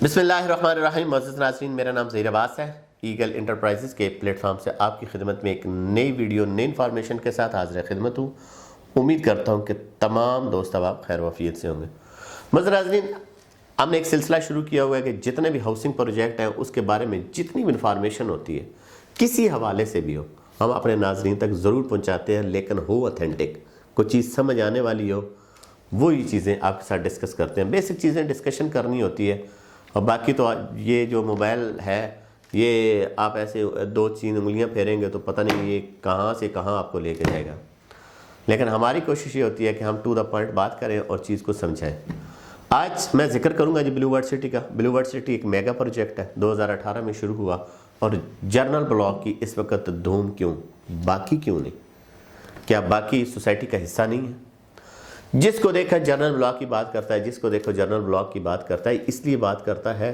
बिस्मिल्लाहिर्रहमानिर्रहीम। मुअज़्ज़िज़ नाज़रीन, मेरा नाम ज़हीर अब्बास है। ईगल इंटरप्राइजेज़ के प्लेटफॉर्म से आपकी खिदमत में एक नई वीडियो नई इन्फॉर्मेशन के साथ हाज़िर खिदमत हूँ। उम्मीद करता हूँ कि तमाम दोस्त अब खैर वफ़ीयत से होंगे। मुअज़्ज़िज़ नाज़रीन, हमने एक सिलसिला शुरू किया हुआ है कि जितने भी हाउसिंग प्रोजेक्ट हैं उसके बारे में जितनी भी इन्फॉर्मेशन होती है किसी हवाले से भी हो, हम अपने नाज़रीन तक ज़रूर पहुँचाते हैं, लेकिन हो ऑथेंटिक, कोई चीज़ समझ आने वाली हो, वही चीज़ें आपके साथ डिस्कस करते हैं। बेसिक चीज़ें डिस्कशन करनी होती है, और बाकी तो ये जो मोबाइल है ये आप ऐसे 2-3 उंगलियां फेरेंगे तो पता नहीं ये कहाँ से कहाँ आपको लेके जाएगा। लेकिन हमारी कोशिश ये होती है कि हम टू द पॉइंट बात करें और चीज़ को समझाएं। आज मैं जिक्र करूंगा जी ब्लू वर्ल्ड सिटी का। ब्लू वर्ल्ड सिटी एक मेगा प्रोजेक्ट है, 2018 में शुरू हुआ, और जनरल ब्लॉक की इस वक्त धूम क्यों, बाकी क्यों नहीं? क्या बाकी सोसाइटी का हिस्सा नहीं है? जिसको देखा जनरल ब्लॉक की बात करता है, जिसको देखो जनरल ब्लॉक की बात करता है। इसलिए बात करता है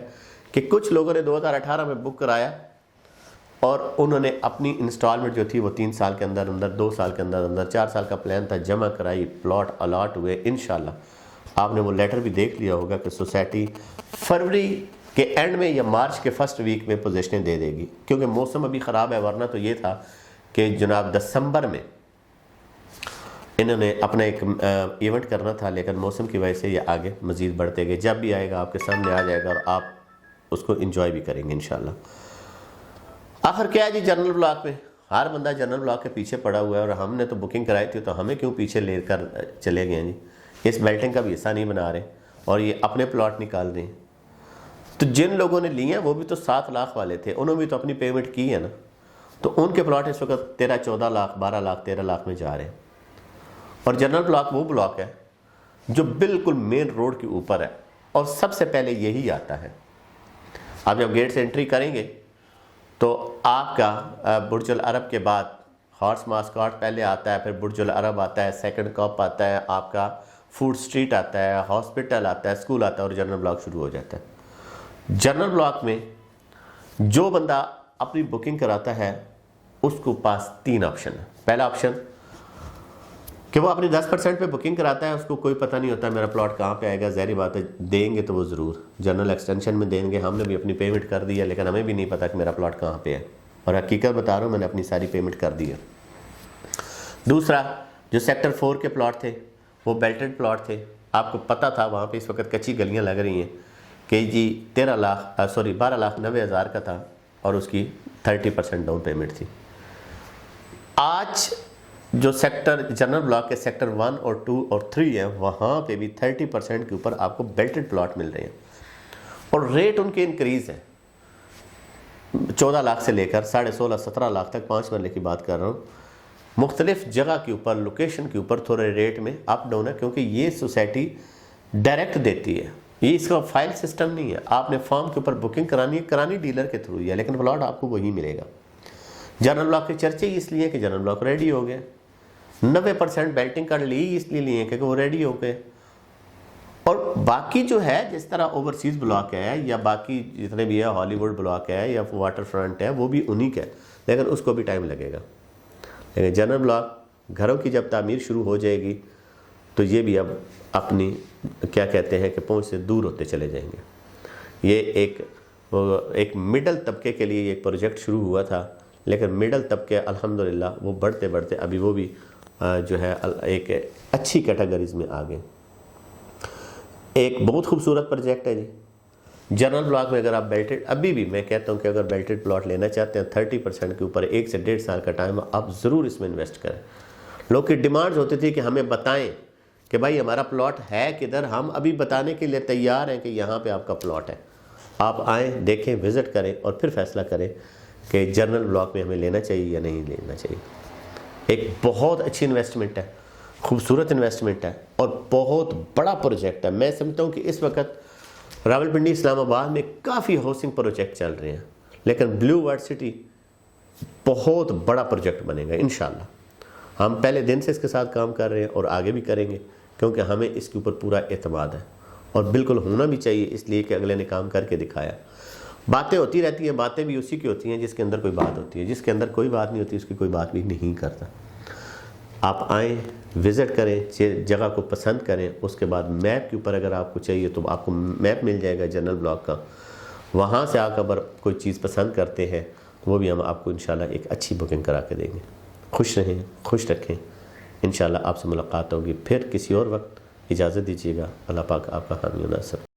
कि कुछ लोगों ने 2018 में बुक कराया और उन्होंने अपनी इंस्टॉलमेंट जो थी वो 3 साल के अंदर अंदर, 2 साल के अंदर अंदर, 4 साल का प्लान था, जमा कराई, प्लॉट अलॉट हुए। इंशाल्लाह आपने वो लेटर भी देख लिया होगा कि सोसाइटी फरवरी के एंड में या मार्च के फर्स्ट वीक में पोजीशनें दे देगी, क्योंकि मौसम अभी ख़राब है। वरना तो ये था कि जनाब दिसंबर में इन्होंने अपना एक इवेंट करना था, लेकिन मौसम की वजह से ये आगे मज़ीद बढ़ते गए। जब भी आएगा आपके सामने आ जाएगा और आप उसको एंजॉय भी करेंगे इंशाल्लाह। आखिर क्या है जी जनरल ब्लॉक में? हर बंदा जनरल ब्लॉक के पीछे पड़ा हुआ है, और हमने तो बुकिंग कराई थी तो हमें क्यों पीछे लेकर चले गए जी? इस बेल्टिंग का भी हिस्सा नहीं बना रहे और ये अपने प्लॉट निकाल रहे हैं। तो जिन लोगों ने लिए हैं वो भी तो 7 लाख वाले थे, उन्होंने भी तो अपनी पेमेंट की है ना, तो उनके प्लॉट इस वक्त 13-14 लाख, 12 लाख, 13 लाख में जा रहे हैं। और जनरल ब्लॉक वो ब्लॉक है जो बिल्कुल मेन रोड के ऊपर है, और सबसे पहले यही आता है। आप जब गेट से एंट्री करेंगे तो आपका बुर्ज अल अरब के बाद हॉर्स मास्कॉट पहले आता है, फिर बुर्ज अल अरब आता है, सेकंड कॉप आता है, आपका फूड स्ट्रीट आता है, हॉस्पिटल आता है, स्कूल आता है, और जनरल ब्लॉक शुरू हो जाता है। जनरल ब्लॉक में जो बंदा अपनी बुकिंग कराता है उसको पास 3 ऑप्शन है। पहला ऑप्शन कि वो अपनी 10% पे बुकिंग कराता है, उसको कोई पता नहीं होता मेरा प्लॉट कहाँ पे आएगा। ज़ाहिर बात है देंगे तो वो ज़रूर जनरल एक्सटेंशन में देंगे, हमने भी अपनी पेमेंट कर दी है, लेकिन हमें भी नहीं पता कि मेरा प्लॉट कहाँ पे है, और हकीकत बता रहा हूँ मैंने अपनी सारी पेमेंट कर दी है। दूसरा, जो सेक्टर 4 के प्लॉट थे वो बेल्टेड प्लॉट थे, आपको पता था वहाँ पर इस वक्त कच्ची गलियाँ लग रही हैं कि जी 12 लाख 90 हज़ार का था, और उसकी 30% डाउन पेमेंट थी। आज जो सेक्टर जनरल ब्लॉक के सेक्टर 1 और 2 और 3 हैं, वहाँ पे भी 30% के ऊपर आपको बेल्टेड प्लॉट मिल रहे हैं, और रेट उनके इंक्रीज़ है 14 लाख से लेकर 16.5-17 लाख तक, 5 मरले की बात कर रहा हूँ। मुख्तलिफ जगह के ऊपर, लोकेशन के ऊपर थोड़े रेट में अप डाउन है, क्योंकि ये सोसाइटी डायरेक्ट देती है, ये इसका फाइल सिस्टम नहीं है। आपने फॉर्म के ऊपर बुकिंग करानी डीलर के थ्रू ही है, लेकिन प्लॉट आपको वही मिलेगा। जनरल ब्लॉक के चर्चे इसलिए कि जनरल ब्लॉक रेडी हो गए, 90% बेल्टिंग कर ली इसलिए लिए कि वो रेडी हो गए। और बाकी जो है जिस तरह ओवरसीज़ ब्लॉक है या बाकी जितने भी है, हॉलीवुड ब्लॉक है या वाटर फ्रंट है, वो भी उन्हीं का है, लेकिन उसको भी टाइम लगेगा। लेकिन जनरल ब्लॉक घरों की जब तामीर शुरू हो जाएगी तो ये भी अब अपनी क्या कहते हैं कि पहुँच से दूर होते चले जाएंगे। ये एक मिडल तबके के लिए एक प्रोजेक्ट शुरू हुआ था, लेकिन मिडल तबके अल्हम्दुलिल्लाह वो बढ़ते बढ़ते अभी वो भी जो है एक अच्छी कैटेगरीज में आ गए। एक बहुत खूबसूरत प्रोजेक्ट है जी जनरल ब्लॉक में। अगर आप बेल्टेड, अभी भी मैं कहता हूँ कि अगर बेल्टेड प्लॉट लेना चाहते हैं 30% के ऊपर 1 से 1.5 साल का टाइम, आप ज़रूर इसमें इन्वेस्ट करें। लोग की डिमांड्स होती थी कि हमें बताएं कि भाई हमारा प्लॉट है किधर, हम अभी बताने के लिए तैयार हैं कि यहाँ पर आपका प्लॉट है। आप आएँ, देखें, विज़िट करें और फिर फैसला करें कि जनरल ब्लॉक में हमें लेना चाहिए या नहीं लेना चाहिए। एक बहुत अच्छी इन्वेस्टमेंट है, खूबसूरत इन्वेस्टमेंट है, और बहुत बड़ा प्रोजेक्ट है। मैं समझता हूँ कि इस वक्त रावलपिंडी, इस्लामाबाद में काफ़ी हाउसिंग प्रोजेक्ट चल रहे हैं, लेकिन ब्लू वर्ल्ड सिटी बहुत बड़ा प्रोजेक्ट बनेगा इंशाल्लाह। हम पहले दिन से इसके साथ काम कर रहे हैं और आगे भी करेंगे, क्योंकि हमें इसके ऊपर पूरा एतमाद है, और बिल्कुल होना भी चाहिए, इसलिए कि अगले ने काम करके दिखाया। बातें होती रहती हैं, बातें भी उसी की होती हैं जिसके अंदर कोई बात होती है, जिसके अंदर कोई बात नहीं होती उसकी कोई बात भी नहीं करता। आप आएँ, وزٹ کریں، جگہ کو پسند کریں، اس کے بعد میپ کے اوپر اگر آپ کو چاہیے تو آپ کو میپ مل جائے گا جنرل بلاک کا، وہاں سے آ کر کوئی چیز پسند کرتے ہیں وہ بھی ہم آپ کو انشاءاللہ ایک اچھی بکنگ کرا کے دیں گے۔ خوش رہیں، خوش رکھیں، انشاءاللہ آپ سے ملاقات ہوگی پھر کسی اور وقت۔ اجازت دیجیے گا، اللہ پاک آپ کا حامی و ناصر۔